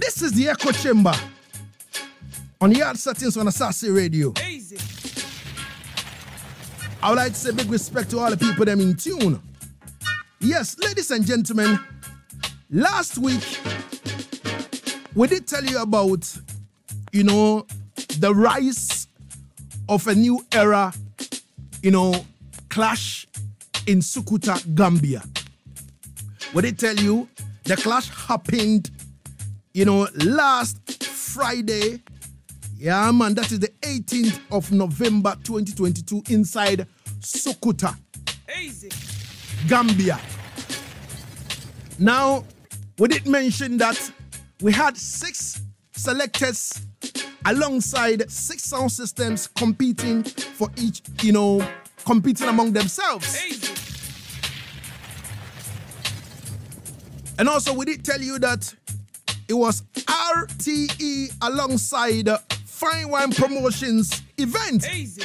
This is the Echo Chamber on Yaad Settingz on Asaase Radio. Easy. I would like to say big respect to all the people them in tune. Yes, ladies and gentlemen, last week we did tell you about, the rise of a new era, clash in Sukuta, Gambia. We did tell you the clash happened, last Friday. Yeah, man, that is the 18th of November 2022 inside Sukuta, Easy. Gambia. Now, we did mention that we had 6 selectors alongside 6 sound systems competing for each, competing among themselves. Easy. And also, we did tell you that it was RTE alongside Fine Wine Promotions event. Easy.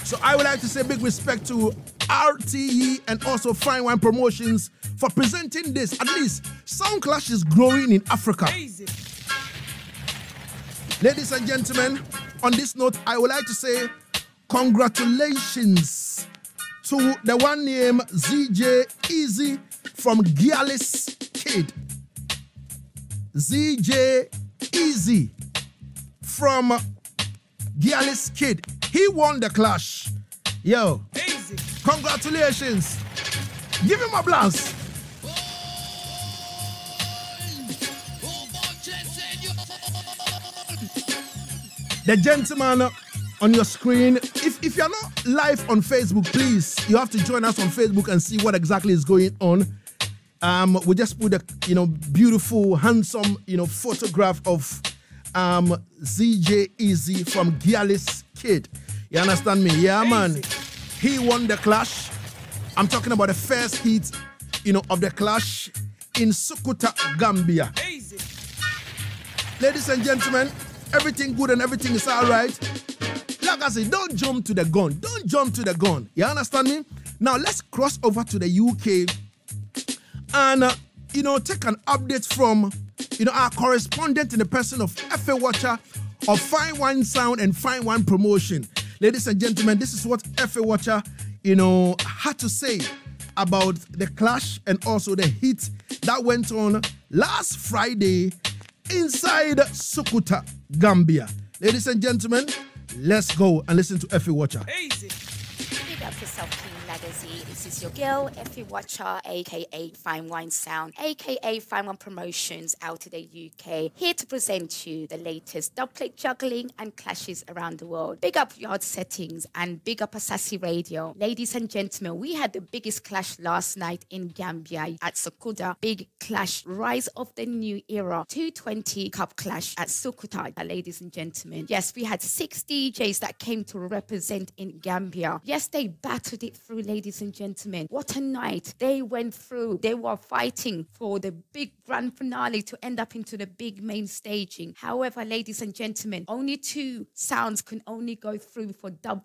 So I would like to say big respect to RTE and also Fine Wine Promotions for presenting this. At least sound clash is growing in Africa. Easy. Ladies and gentlemen, on this note, I would like to say congratulations to the one named ZJ Easy from Gialis Kid. ZJ Easy from Gialis Kid. He won the clash. Yo, Easy. congratulations. Give him a blast. The gentleman on your screen, if you're not live on Facebook, please, you have to join us on Facebook and see what exactly is going on. We just put a beautiful, handsome, photograph of ZJ Easy from Gialis Kid. You understand me? Yeah, man. He won the clash. I'm talking about the first heat, of the clash in Sukuta, Gambia. Easy. Ladies and gentlemen, everything good and everything is all right. Like I said, don't jump to the gun. Don't jump to the gun. You understand me? Now, let's cross over to the UK and, take an update from, our correspondent in the person of Effie Wacha of Fine Wine Sound and Fine Wine Promotion. Ladies and gentlemen, this is what Effie Wacha, had to say about the clash and also the hit that went on last Friday inside Sukuta, Gambia. Ladies and gentlemen, let's go and listen to Effie Wacha. Easy. Big up yourself, King Legacy. This is your girl, Effie Wacha, aka Fine Wine Sound, aka Fine Wine Promotions out of the UK. Here to present you the latest dubplate juggling and clashes around the world. Big up Yaad Settingz and big up Asaase Radio. Ladies and gentlemen, we had the biggest clash last night in Gambia at Sukuta. Big clash, rise of the new era. 220 Cup clash at Sukuta, ladies and gentlemen. Yes, we had 6 DJs that came to represent in Gambia. Yes, they battled it through, ladies and gentlemen. What a night they went through. They were fighting for the big grand finale to end up into the big main staging. However, ladies and gentlemen, only 2 sounds can only go through for dub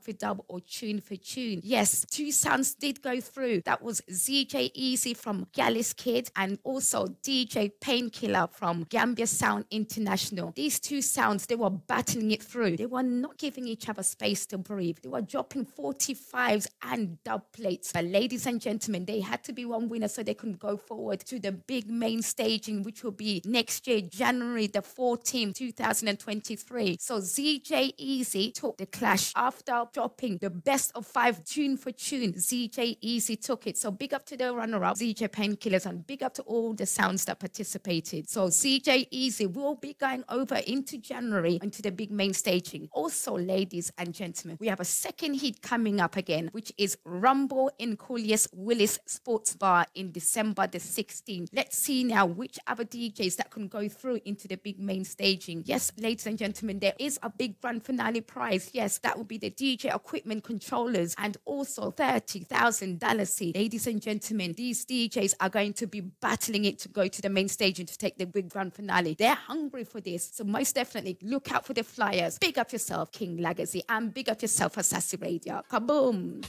or tune for tune. Yes, 2 sounds did go through. That was ZJ Easy from Gialis Kid and also DJ Painkiller from Gambia Sound International. These 2 sounds, they were battling it through. They were not giving each other space to breathe. They were dropping 45s and dub plates. But ladies and gentlemen, they had to be one winner so they could go forward to the big main staging, which will be next year, January the 14th, 2023. So ZJ Easy took the clash after dropping the best of 5 tune for tune. ZJ Easy took it. So big up to the runner-up, ZJ Painkillers, and big up to all the sounds that participated. So ZJ Easy will be going over into January into the big main staging. Also, ladies and gentlemen, we have a second hit coming up again, which is Rumble in Coolius Willis Sports Bar in December the 16th. Let's see now which other DJs that can go through into the big main staging. Yes, ladies and gentlemen, there is a big grand finale prize. Yes, that will be the DJ equipment controllers and also $30,000. Ladies and gentlemen, these DJs are going to be battling it to go to the main stage and to take the big grand finale. They're hungry for this. So most definitely look out for the flyers. Big up yourself, King Legacy, and big up yourself, Asaase Radio. Kaboom!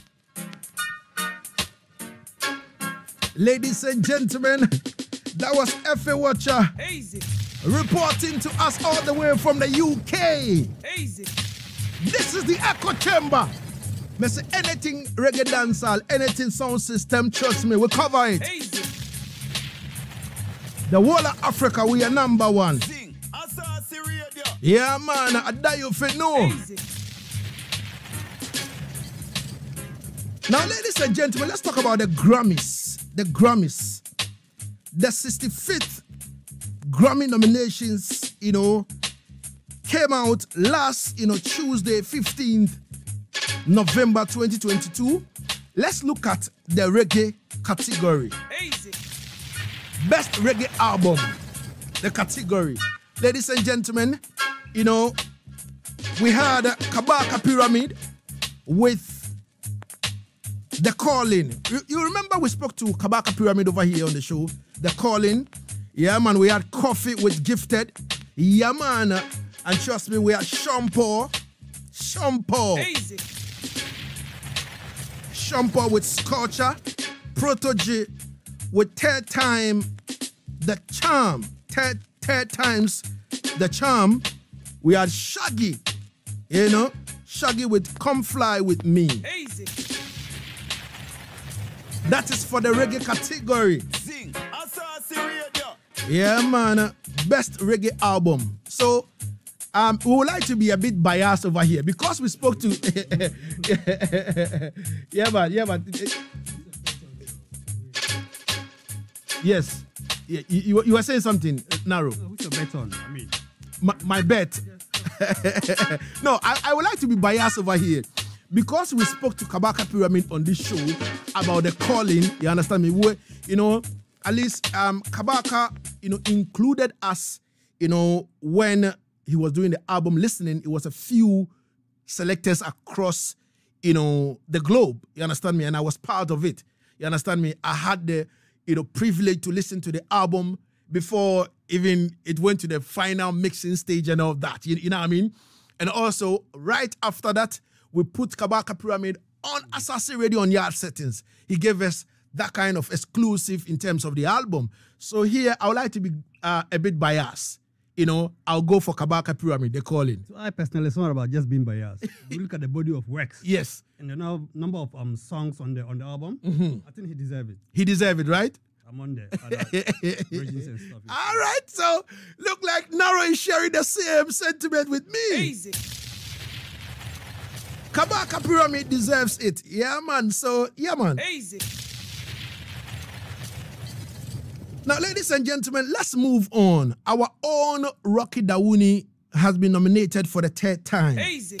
Ladies and gentlemen, That was Effie Wacha reporting to us all the way from the UK. This is the Echo Chamber. Me say anything reggae dancehall, anything sound system, trust me, we cover it. The whole of Africa, we are number one. Sing, Asaase Radio. Yeah, man, I die you fit know. Now, ladies and gentlemen, let's talk about the Grammys. The Grammys. The 65th Grammy nominations, came out last, Tuesday, 15th November 2022. Let's look at the reggae category. Best reggae album, the category. Ladies and gentlemen, we had Kabaka Pyramid with The Calling. You remember we spoke to Kabaka Pyramid over here on the show? The Calling. Yeah, man, we had Coffee with Gifted. Yeah, man. And trust me, we had Shampoo with Scorcher. Protege with Third Time The Charm. Third Times The Charm. We had Shaggy. Shaggy with Come Fly With Me. That is for the reggae category. Sing, Asaase Radio. Yeah, man. Best reggae album. So, we would like to be a bit biased over here because we spoke to. yeah, man. Yes. Yeah, you were saying something, Naro. What's your bet on? I mean, my bet. No, I would like to be biased over here. Because we spoke to Kabaka Pyramid on this show about The Calling, you understand me? At least Kabaka, included us, when he was doing the album listening, it was a few selectors across, the globe, you understand me? And I was part of it, you understand me? I had the, privilege to listen to the album before even it went to the final mixing stage and all that, you know what I mean? And also, right after that, we put Kabaka Pyramid on Asaase Radio on Yaad Settingz. He gave us that kind of exclusive in terms of the album. So here, I would like to be a bit biased. I'll go for Kabaka Pyramid, The Calling. So I personally, it's not about just being biased. We look at the body of works. Yes. And the number of songs on the album. I think he deserves it. He deserves it, right? I'm on there. And stuff. All right. So, look like Naro is sharing the same sentiment with me. Easy. Kabaka Pyramid deserves it. Yeah, man. So, yeah, man. Easy. Now, ladies and gentlemen, let's move on. Our own Rocky Dawuni has been nominated for the third time. Easy.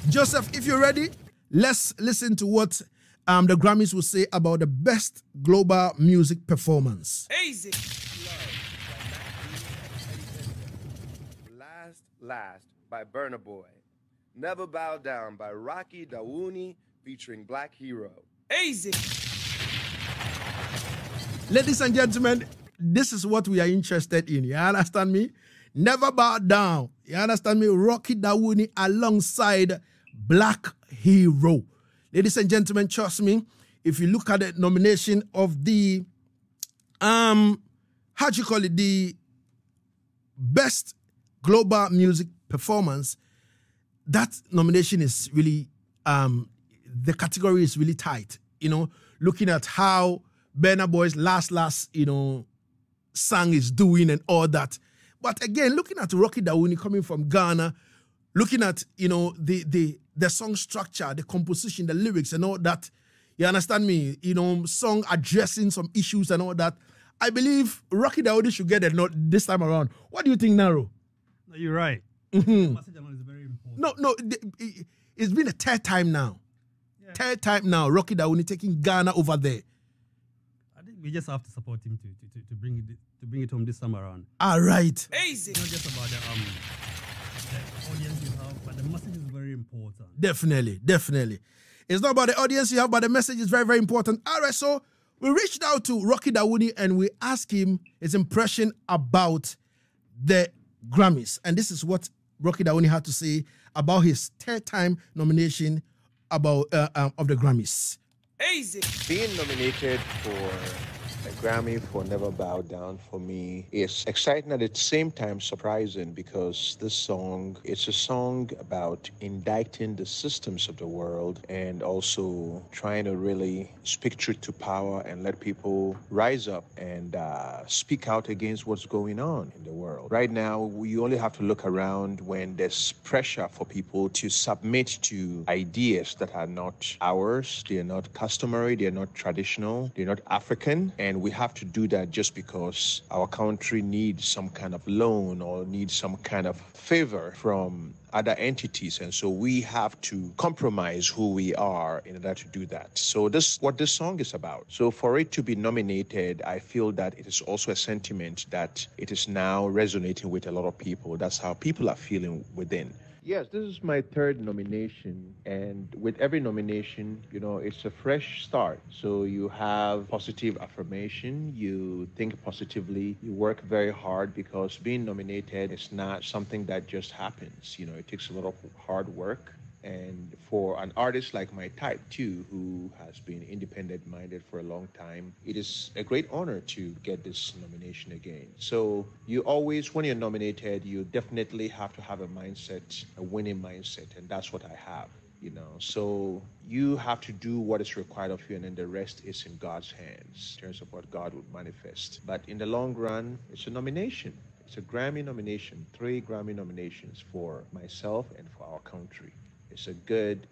Joseph, if you're ready, let's listen to what the Grammys will say about the best global music performance. Easy. Last by Burna Boy. Never Bow Down by Rocky Dawuni featuring Blvk H3ro. Easy. Ladies and gentlemen, this is what we are interested in. You understand me? Never Bow Down. You understand me? Rocky Dawuni alongside Blvk H3ro. Ladies and gentlemen, trust me, if you look at the nomination of the, the best global music performance, that nomination is really, the category is really tight. Looking at how Burna Boy's last, song is doing and all that. But again, looking at Rocky Dawuni coming from Ghana, looking at, the song structure, the composition, the lyrics and all that, you understand me? Song addressing some issues and all that. I believe Rocky Dawuni should get a note this time around. What do you think, Naro? No, you're right. Mm-hmm. The message is very important. No, it's been a third time now. Yeah. Third time now, Rocky Dawuni taking Ghana over there. I think we just have to support him to bring it home this time around. All right. Easy. It's not just about the audience you have, but the message is very important. Definitely. It's not about the audience you have, but the message is very, very important. All right, so we reached out to Rocky Dawuni and we asked him his impression about the Grammys. And this is what Rocky Dawuni had to say about his third time nomination of the Grammys. Easy. Being nominated for A Grammy for Never Bow Down for me is exciting at the same time surprising because this song, it's a song about indicting the systems of the world and also trying to really speak truth to power and let people rise up and speak out against what's going on in the world. Right now, you only have to look around when there's pressure for people to submit to ideas that are not ours, they're not customary, they're not traditional, they're not African, and we have to do that just because our country needs some kind of loan or needs some kind of favor from other entities, and so we have to compromise who we are in order to do that. So this is what this song is about. So for it to be nominated, I feel that it is also a sentiment that it is now resonating with a lot of people. That's how people are feeling within. Yes, this is my third nomination, and with every nomination, it's a fresh start. So you have positive affirmation, you think positively, you work very hard because being nominated is not something that just happens. It takes a lot of hard work. And for an artist like my type too, who has been independent-minded for a long time, it is a great honor to get this nomination again. So you always, when you're nominated, you definitely have to have a mindset, a winning mindset, and that's what I have. So you have to do what is required of you, and then the rest is in God's hands in terms of what God would manifest. But in the long run, it's a nomination. It's a Grammy nomination, 3 Grammy nominations for myself and for our country. It's a good,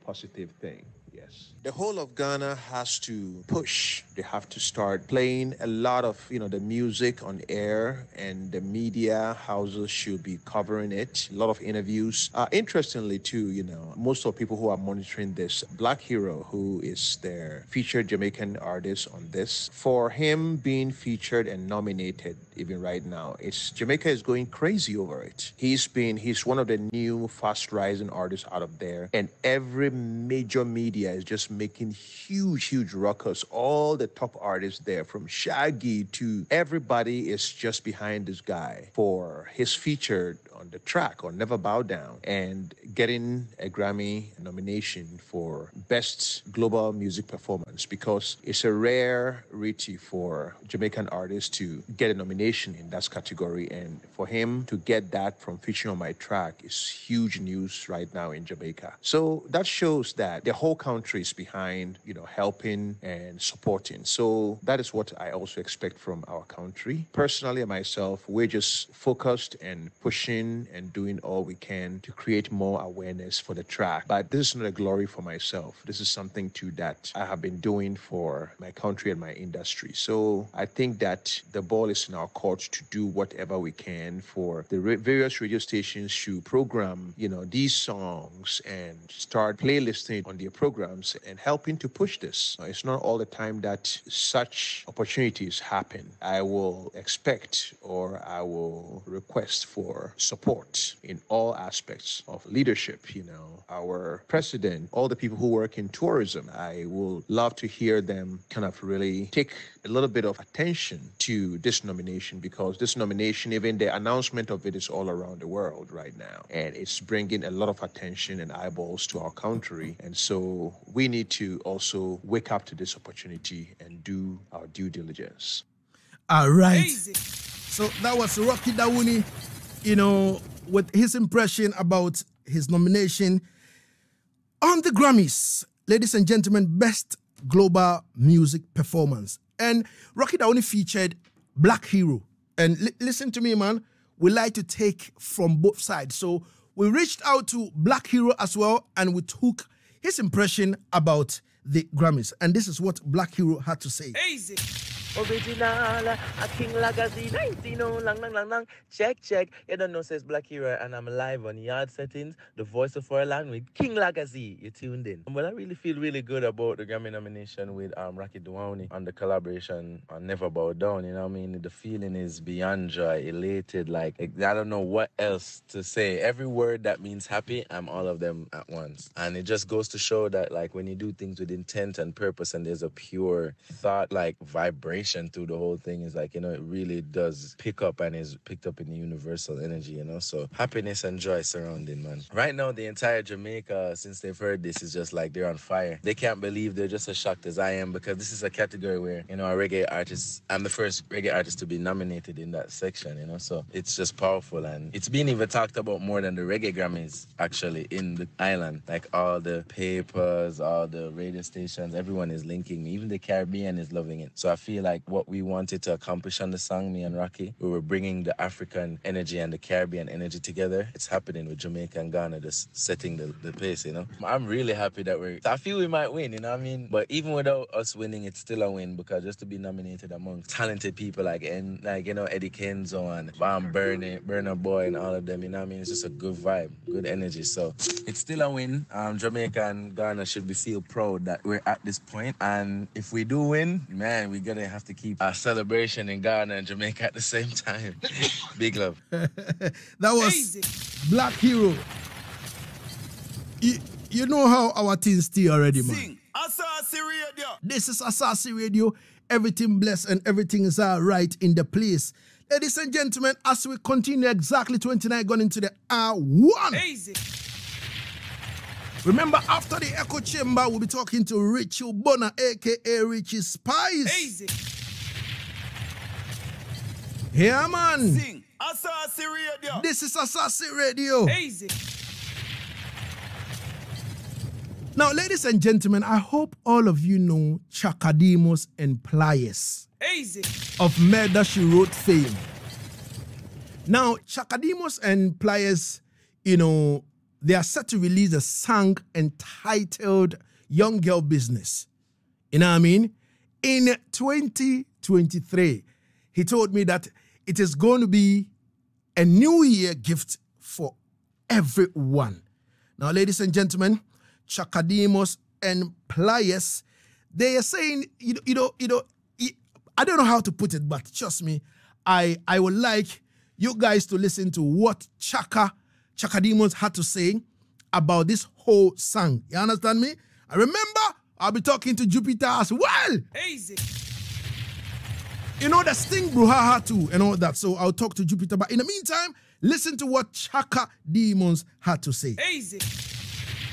positive thing. Yes. The whole of Ghana has to push. They have to start playing a lot of, the music on air, and the media houses should be covering it. A lot of interviews. Interestingly, too, most of people who are monitoring this, Blvk H3ro, who is their featured Jamaican artist on this, for him being featured and nominated even right now, Jamaica is going crazy over it. He's one of the new fast rising artists out of there, and every major media is just making huge ruckus. All the top artists there, from Shaggy to everybody, is just behind this guy for his feature on the track on Never Bow Down and getting a Grammy nomination for Best Global Music Performance, because it's a rarity for Jamaican artists to get a nomination in that category, and for him to get that from featuring on my track is huge news right now in Jamaica. So that shows that the whole country is behind, helping and supporting. So that is what I also expect from our country. Personally, myself, we're just focused and pushing and doing all we can to create more awareness for the track. But this is not a glory for myself. This is something too that I have been doing for my country and my industry. So I think that the ball is in our court to do whatever we can for the various radio stations to program, these songs and start playlisting on their programs and helping to push this. It's not all the time that such opportunities happen. I will expect, or I will request for support in all aspects of leadership. Our president, all the people who work in tourism, I will love to hear them kind of really take a little bit of attention to this nomination, because this nomination, even the announcement of it, is all around the world right now, and it's bringing a lot of attention and eyeballs to our country. And so we need to also wake up to this opportunity and do our due diligence. All right. So that was Rocky Dawuni, with his impression about his nomination on the Grammys. Ladies and gentlemen, Best Global Music Performance. And Rocky Dawuni featured Blvk H3ro. And listen to me, man. We like to take from both sides. So we reached out to Blvk H3ro as well, and we took his impression about the Grammys. And this is what Blvk H3ro had to say. Easy. Original, a King Legacy, 19, lang. Check. You don't know, says Blvk H3ro, and I'm live on Yaad Settingz, the voice of our land with King Legacy. You tuned in. Well, I really feel really good about the Grammy nomination with Rocky Dawuni and the collaboration on Never Bow Down. The feeling is beyond joy, elated, like I don't know what else to say. Every word that means happy, I'm all of them at once. And it just goes to show that, like, when you do things with intent and purpose and there's a pure thought, like vibration vibration through the whole thing is like, you know, it really does pick up and is picked up in the universal energy, you know. So happiness and joy surrounding, man. Right now, the entire Jamaica, since they've heard this, is just like they're on fire. They can't believe they're just as shocked as I am, because this is a category where, you know, a reggae artist, I'm the first reggae artist to be nominated in that section, you know. So it's just powerful, and it's been even talked about more than the Reggae Grammys actually in the island. Like all the papers, all the radio stations, everyone is linking me. Even the Caribbean is loving it. So I feel like what we wanted to accomplish on the song, me and Rocky, we were bringing the African energy and the Caribbean energy together. It's happening with Jamaica and Ghana just setting the pace, you know. I'm really happy that I feel we might win, you know what I mean? But even without us winning, it's still a win, because just to be nominated among talented people like you know, Eddie Kenzo and Burner Boy and all of them, you know what I mean? It's just a good vibe, good energy. So it's still a win. Jamaica and Ghana should feel proud that we're at this point. And if we do win, man, we're gonna have to keep our celebration in Ghana and Jamaica at the same time. Big love. That was Blvk H3ro. You know how our teams stay already, man. Sing Asaase Radio. This is Asaase Radio. Everything blessed and everything is all right in the place. Ladies and gentlemen, as we continue exactly 29 going into the R1. Easy. Remember, after the Echo Chamber, we'll be talking to Richie Bonner, a.k.a. Richie Spice. Easy. Yeah, man. Sing Asaase Radio. This is Asaase Radio. Easy. Now, ladies and gentlemen, I hope all of you know Chaka Demus and Pliers Easy. of Murder She Wrote fame. Now, Chaka Demus and Pliers, you know, they are set to release a song entitled Young Girl Business. You know what I mean? In 2023, he told me that it is going to be a New Year gift for everyone. Now, ladies and gentlemen, Chaka Demus and Pliers, they are saying, you know, I don't know how to put it, but trust me, I would like you guys to listen to what Chaka Demus had to say about this whole song. You understand me? I remember I'll be talking to Jupitar as well. Easy. You know, the Sting brouhaha too and all that, so I'll talk to Jupitar. But in the meantime, listen to what Chaka Demus had to say. Easy.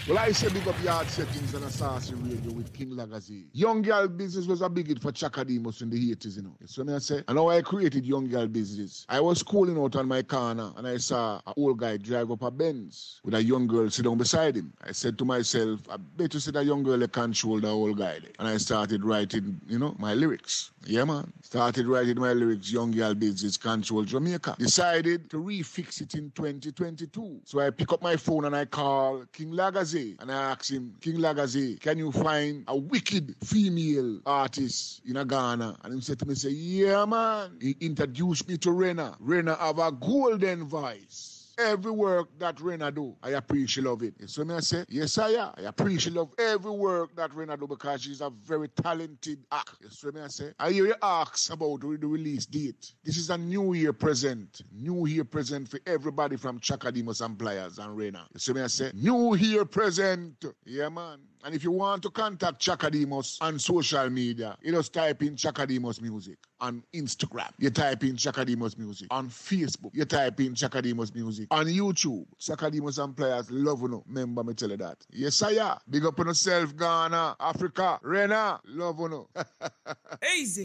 Well, I say big up Yaad Settingz and Asaase Radio with King Lagazi. Young Girl Business was a big hit for Chaka Demus in the 80s, you know. So me I say, and how I created Young Girl Business. I was schooling out on my corner and I saw an old guy drive up a Benz with a young girl sit down beside him. I said to myself, I bet you see that young girl that control the old guy there. And I started writing, you know, my lyrics. Yeah, man. Started writing my lyrics, Young Girl Business, Control Jamaica. Decided to refix it in 2022. So I pick up my phone and I call King Lagazi. And I asked him, King Lagazi, can you find a wicked female artist in Ghana? And he said to me, yeah, man. He introduced me to Renner. Renner have a golden voice. Every work that Renner do, I appreciate love it. So me I say, yes, I appreciate love every work that Renner do because she's a very talented act. So me I say, I hear you ask about the release date. This is a New Year present. New Year present for everybody from Chaka Demus and Pliers and Renner. So me I say, New Year present. Yeah, man. And if you want to contact Chaka Demus on social media, you just type in Chaka Demus Music. On Instagram, you type in Chaka Demus Music. On Facebook, you type in Chaka Demus Music. On YouTube, Chaka Demus and Pliers, love you know. Remember me tell you that. Yes, I am. Big up on yourself, Ghana, Africa, Renner, love you know. Easy.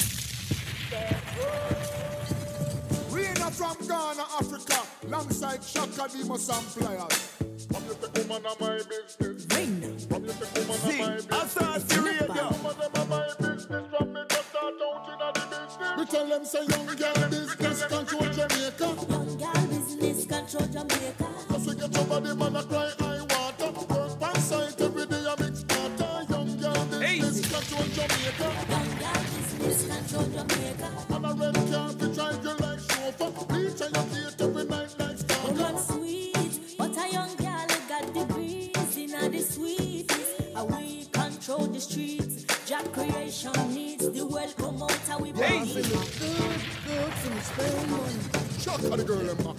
Renner from Ghana, Africa, alongside Chaka Demus and Pliers. From you take woman of my business. Renner. From you take woman of Sing my business. Asaase Radio. Woman of my business. From me just start out in the business. We tell them say young girl business control Jamaica. Young girl business control Jamaica. As we get your body man a cry high water. Work pan sight every day a mix water. Young girl business control Jamaica. Young girl business control Jamaica. And a red car to drive you like chauffeur. Bleach and your gate every night like starter. Run sweet, but a young girl got degrees in the sweetest. We control the streets. Jack creation needs the welcome out how we Yeah, feel good, feel me spend money. Chuck the girl and back.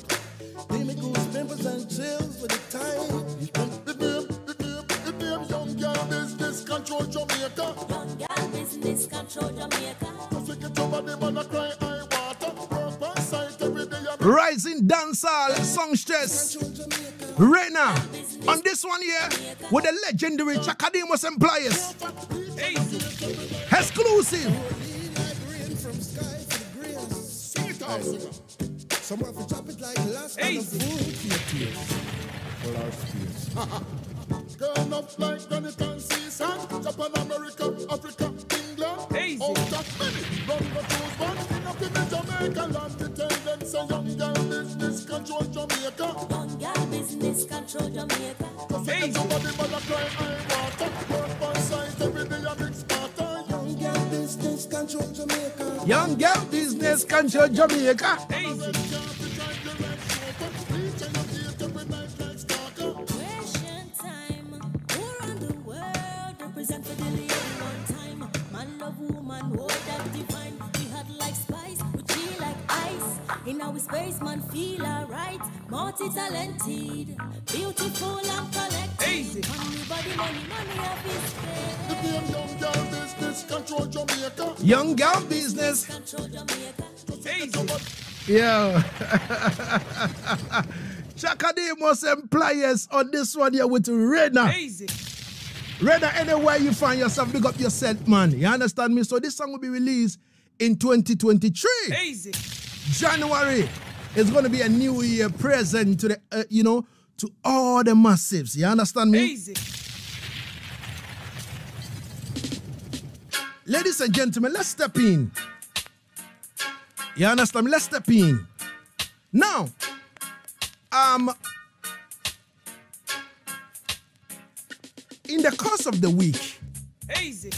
Give me goose pimples and chills for the time. The name young girl business control Jamaica. Young girl business control Jamaica. As we get your Rising dancehall songstress Renner on this one here with the legendary Chaka Demus and Pliers. Exclusive. Someone to chop it like last and a food for our spears. Girl up like Granny Season, Japan, America, Africa, England. Out of many, run the choose one. Up in the Jamaica land, they tell them say young girl business control Jamaica. Young girl business control Jamaica. Somebody mother cry high water. Work on site every day a big starter. Young girl business control Jamaica. Young girl business control Jamaica. Represent for the lady one time. Man love woman, hold that divine. We hot like spice, we chill like ice. In our space, man feel alright. Multi-talented, beautiful and collected. Easy. Money, body, money, have his The damn young girl business control Jamaica. Young girl business. control Jamaica. Yeah. Chaka Demus and Pliers on this one here with Renner. Easy. Renner, anywhere you find yourself, big up yourself, man. You understand me? So this song will be released in 2023. Easy. January is going to be a new year present to the, to all the massives. You understand me? Easy. Ladies and gentlemen, let's step in. You understand me? Let's step in. Now, in the course of the week, Easy.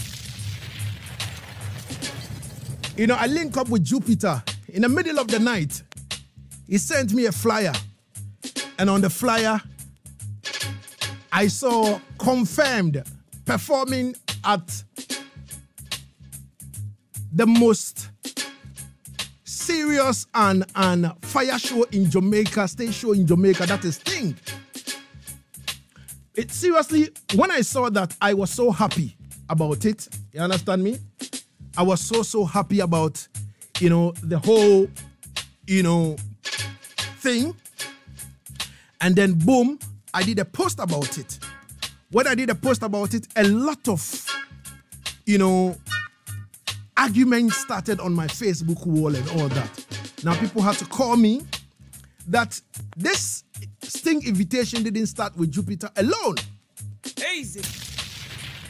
I link up with Jupitar. In the middle of the night, he sent me a flyer. And on the flyer, I saw confirmed performing at the most serious and fire show in Jamaica, stage show in Jamaica, that is Sting. It seriously, when I saw that, I was so happy about it. You understand me? I was so happy about, the whole, thing. And then boom, I did a post about it. When I did a post about it, a lot of, arguments started on my Facebook wall and all that. Now people had to call me that this Sting invitation didn't start with Jupitar alone. Easy.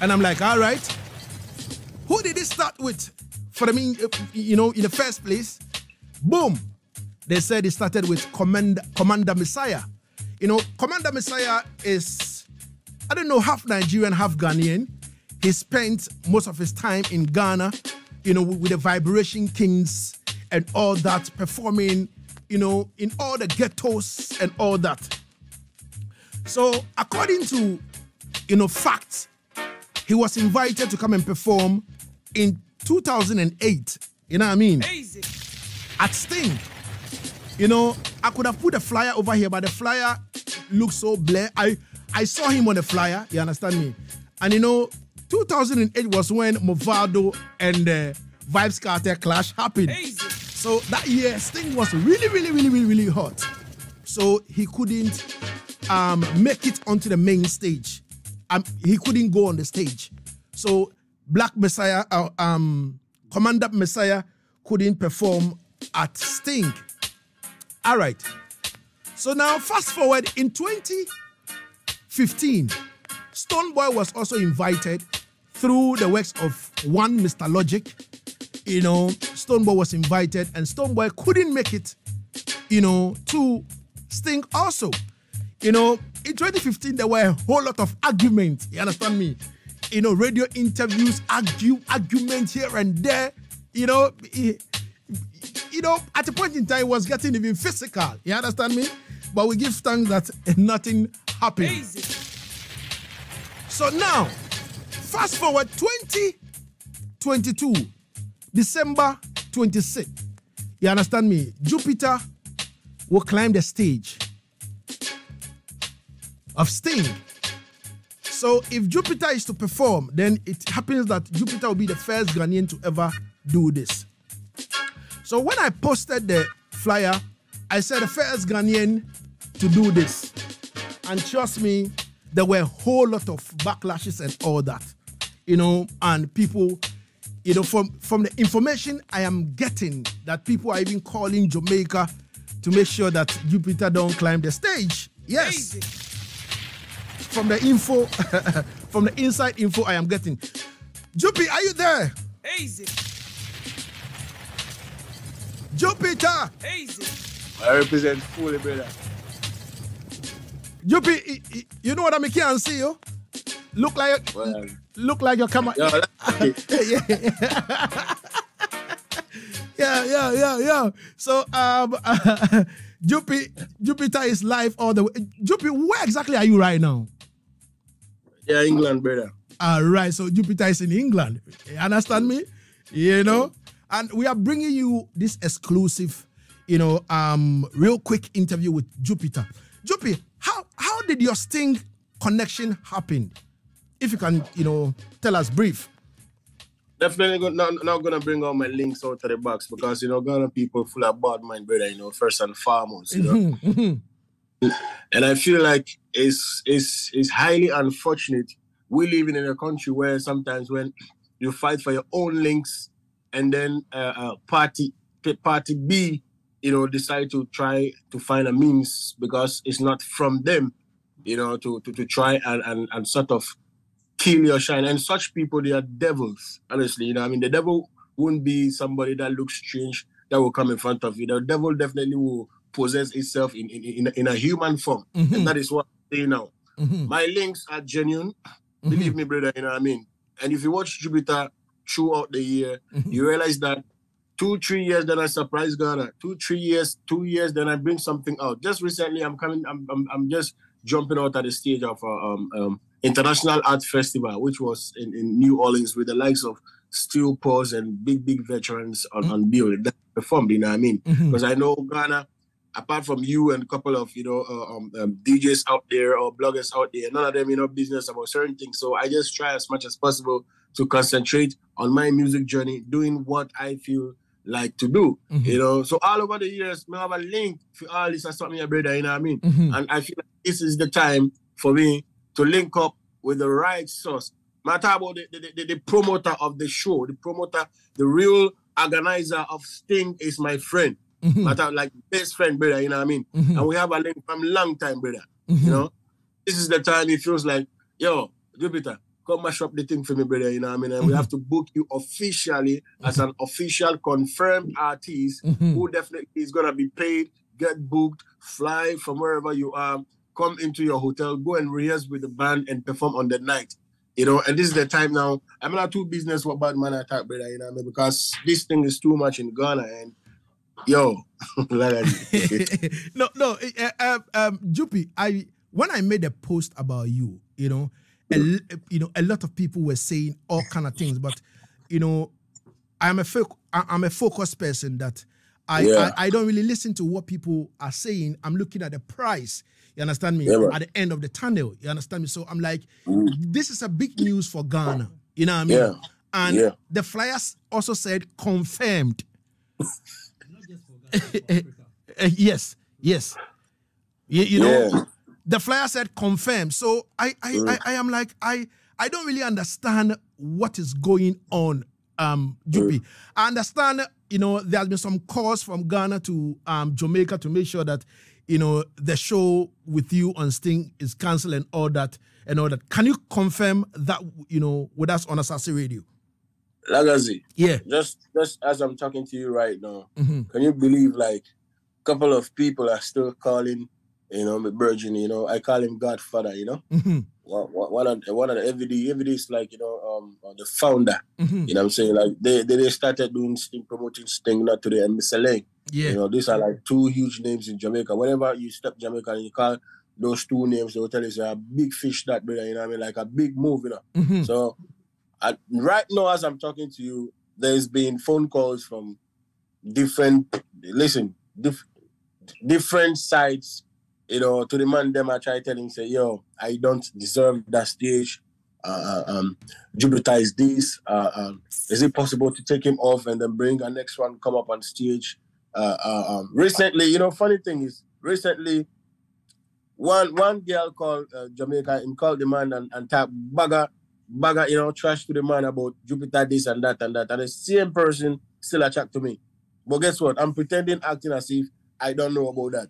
And I'm like, all right, who did it start with? For the in the first place, boom, they said it started with Commander Messiah. Commander Messiah is, I don't know, half Nigerian, half Ghanaian. He spent most of his time in Ghana, with the Vibration Kings and all that, performing, in all the ghettos and all that. So according to, facts, he was invited to come and perform in 2008, you know what I mean? Easy. At Sting. I could have put a flyer over here, but the flyer looks so blur. I saw him on the flyer, you understand me? And 2008 was when Movado and Vybz Kartel clash happened. Easy. So that year, Sting was really hot. So he couldn't make it onto the main stage. He couldn't go on the stage. So Black Messiah, Commander Messiah couldn't perform at Sting. All right. So now fast forward in 2015, Stonebwoy was also invited through the works of one Mr. Logic. Stonebwoy was invited and Stonebwoy couldn't make it, to Sting also. In 2015, there were a whole lot of arguments. You understand me? Radio interviews, arguments here and there. At a point in time, it was getting even physical. You understand me? But we give thanks that nothing happened. Easy. So now, fast forward 2022, December 26th. You understand me? Jupitar will climb the stage of Sting. So if Jupitar is to perform, then it happens that Jupitar will be the first Ghanaian to ever do this. So when I posted the flyer, I said the first Ghanaian to do this. And trust me, there were a whole lot of backlashes and all that. And people, from the information I am getting, that people are even calling Jamaica to make sure that Jupitar don't climb the stage. Yes. From the info, from the inside info I am getting. Jupi, are you there? Easy. Jupitar. Easy. I represent fully, brother. Jupi, you know what I can't see you? Look like your camera. Yeah. So Jupitar is live all the way. Jupi, where exactly are you right now? Yeah, England, brother. All right, so Jupitar is in England. You understand me? And we are bringing you this exclusive, real quick interview with Jupitar. Jupi, how did your Sting connection happen? If you can, tell us brief. Definitely not gonna bring all my links out of the box because Ghana people full of bad mind, brother. First and foremost, And I feel like it's highly unfortunate. We living in a country where sometimes when you fight for your own links, and then party B, decide to try to find a means because it's not from them, to try and sort of kill your shine. And such people, they are devils, honestly. The devil won't be somebody that looks strange that will come in front of you. The devil definitely will possess itself in a human form. Mm-hmm. And that is what I say now. Mm-hmm. My links are genuine. Mm-hmm. Believe me, brother, And if you watch Jupitar throughout the year, you realize that 2-3 years, then I surprise Ghana. 2 years, then I bring something out. Just recently, I'm just jumping out at the stage of International Art Festival, which was in New Orleans with the likes of Steel Pause and big veterans on bill that performed, Because I know Ghana, apart from you and a couple of, DJs out there or bloggers out there, none of them, business about certain things. So I just try as much as possible to concentrate on my music journey, doing what I feel like to do, So all over the years, I have a link for all this as something, brother, And I feel like this is the time for me to link up with the right source. Matter about the promoter of the show, the real organizer of Sting is my friend. Matter like best friend, brother, And we have a link from long time, brother. This is the time it feels like, yo, Jupitar, come mash up the thing for me, brother, And we have to book you officially as an official confirmed artist who definitely is gonna be paid, get booked, fly from wherever you are, come into your hotel, go and rehearse with the band and perform on the night. And this is the time now. I'm not too business what bad man attack, brother, because this thing is too much in Ghana and yo. Jupi, when I made a post about you, a lot of people were saying all kind of things, but I'm a focused person that I don't really listen to what people are saying. I'm looking at the price. You understand me? Yeah, at the end of the tunnel. You understand me? So I'm like, this is a big news for Ghana. You know what I mean? Yeah. And the flyers also said confirmed. Yes. The flyer said confirmed. So I am like, I don't really understand what is going on, Jupi. I understand, there's been some calls from Ghana to Jamaica to make sure that, the show with you on Sting is cancelled and all that. Can you confirm that, with us on Asaase Radio? Lagazi. Yeah. Just as I'm talking to you right now, can you believe like a couple of people are still calling, my virgin, I call him Godfather, One of the everyday is like, the founder. You know what I'm saying? Like they started doing Sting, promoting Sting, not today, and Mr. Lane. Yeah. These are like two huge names in Jamaica. Whenever you step Jamaica and you call those two names, they will tell you it's a big fish that, brother, like a big move, So right now, as I'm talking to you, there's been phone calls from different sides, to the man them I try telling, say, yo, I don't deserve that stage. Jupitar is this. Is it possible to take him off and then bring a next one come up on stage? Recently, you know, funny thing is, recently, one girl called Jamaica and called the man and type bagger, you know, trash to the man about Jupitar this and that. And the same person still a chat to me. But guess what? I'm pretending, acting as if I don't know about that.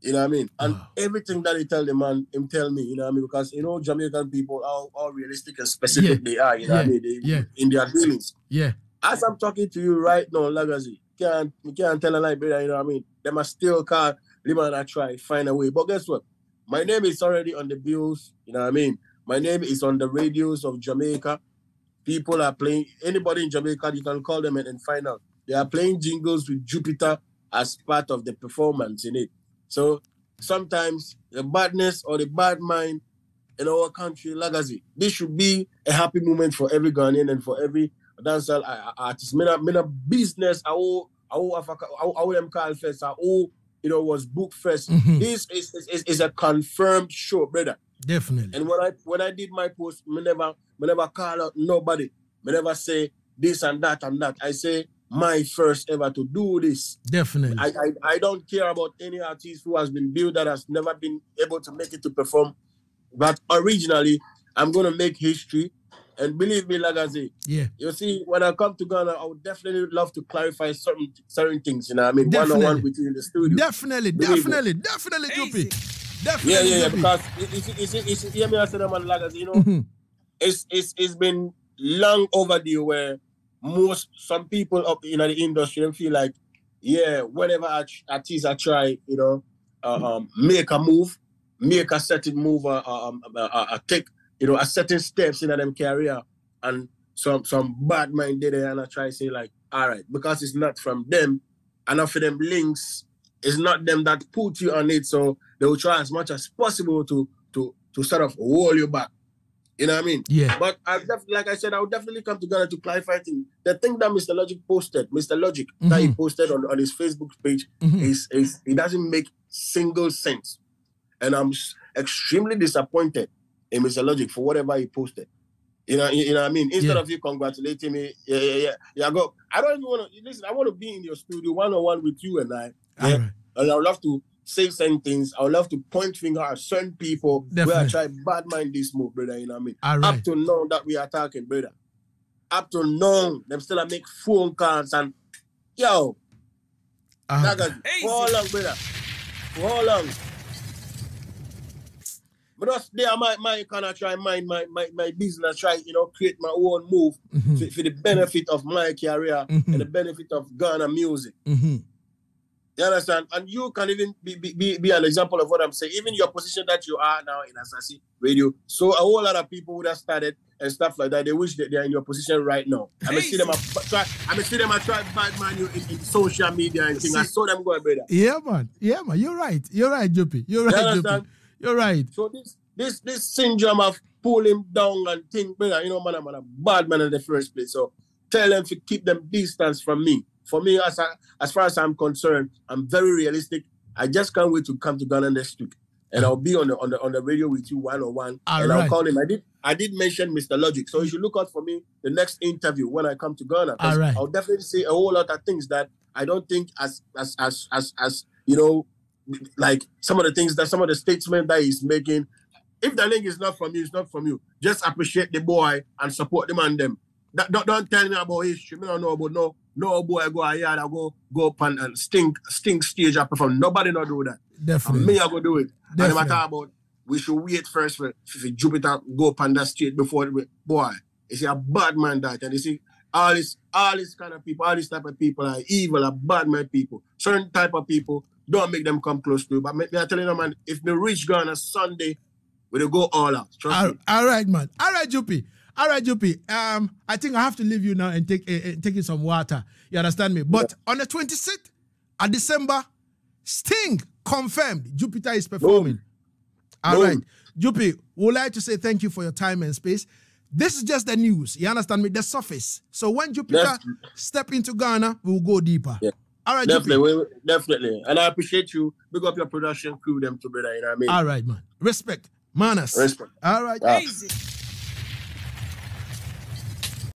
You know what I mean? And everything that he tell the man, him tell me, you know what I mean? Because, you know, Jamaican people, how realistic and specific they are, you know what I mean? In their dealings. Yeah. As I'm talking to you right now, Legacy, can't tell a lie, brother, you know what I mean? They must still call the man and try, find a way. But guess what? My name is already on the bills, you know what I mean? My name is on the radios of Jamaica. People are playing, anybody in Jamaica, you can call them and find out. They are playing jingles with Jupitar as part of the performance in it. So sometimes the badness or the bad mind in our country, Legacy, this should be a happy moment for every Ghanaian and for every dancehall artist. Me business, how them call first, you know, was booked first. This is a confirmed show, brother. Definitely. And when I did my post, me never call out nobody. Me never say this and that and that. I say my first ever to do this. Definitely. I don't care about any artist who has been built that has never been able to make it to perform. But originally, I'm going to make history. And believe me, like I say, you see, when I come to Ghana, I would definitely love to clarify certain things, you know what I mean? Definitely. One-on-one with you in the studio. Definitely, Juppy. Definitely. Yeah, because it's hear me, I said, man, like I say, you know, it's been long overdue where some people up in the industry feel like, whenever artists I try, you know, make a move, make a certain move, take, you know, a certain steps in them career, and some bad mind did it, and I try to say like, all right, because it's not from them, enough of them links, it's not them that put you on it, so they will try as much as possible to sort of hold you back. You know what I mean? Yeah. But like I said, I would definitely come to Ghana to clarify things. The thing that Mr. Logic posted, that he posted on his Facebook page, is it doesn't make single sense. And I'm extremely disappointed in Mr. Logic for whatever he posted. You know what I mean? Instead of you congratulating me, go. I don't even want to listen. I want to be in your studio one-on-one with you and I. Yeah? Right. And I would love to say certain things. I would love to point finger at certain people where I try bad mind this move, brother. You know what I mean? Right. Up to now that we are talking, brother. Up to now, them still make phone calls and for how long, brother? For how long? But that's there my kind of try mind my business, try, you know, create my own move for the benefit of my career and the benefit of Ghana music. You understand? And you can even be an example of what I'm saying. Even your position that you are now in Asaase Radio. So a whole lot of people would have started and stuff like that. They wish that they're in your position right now. I may see them try bad man you in social media and things. I saw them go, brother. Yeah, man. You're right, Juppy. You're right. So this syndrome of pull him down and think, brother, you know, man, I'm a bad man in the first place. So tell them to keep them distance from me. For me, as far as I'm concerned, I'm very realistic. I just can't wait to come to Ghana next week, and I'll be on the radio with you one-on-one, I'll call him. I did mention Mr. Logic, so you should look out for me the next interview when I come to Ghana. I'll definitely say a whole lot of things that I don't think as you know, like some of the statements that he's making. If the link is not from you, it's not from you. Just appreciate the boy and support the man. Them. Don't tell me about history. I don't know about no boy go a yard, I go up and sting stage up perform. Nobody not do that. Definitely. And me, I go do it. Definitely. And matter about we should wait first for Jupitar go up on that stage before boy. You see a bad man that, and you see all this kind of people, all this type of people are evil, are bad man people. Certain type of people, don't make them come close to you. But me I tell you, man, if we reach Ghana Sunday, we'll go all out. Trust me. All right, man. All right, Juppy. I think I have to leave you now and take you some water. You understand me? But on the 26th of December, Sting confirmed Jupitar is performing. All right. Juppy, would like to say thank you for your time and space. This is just the news. You understand me? The surface. So when Jupitar step into Ghana, we'll go deeper. Yeah. All right, definitely. And I appreciate you. Big up your production crew, them together. You know what I mean? All right, man. Respect. Manners. Respect. All right. Easy.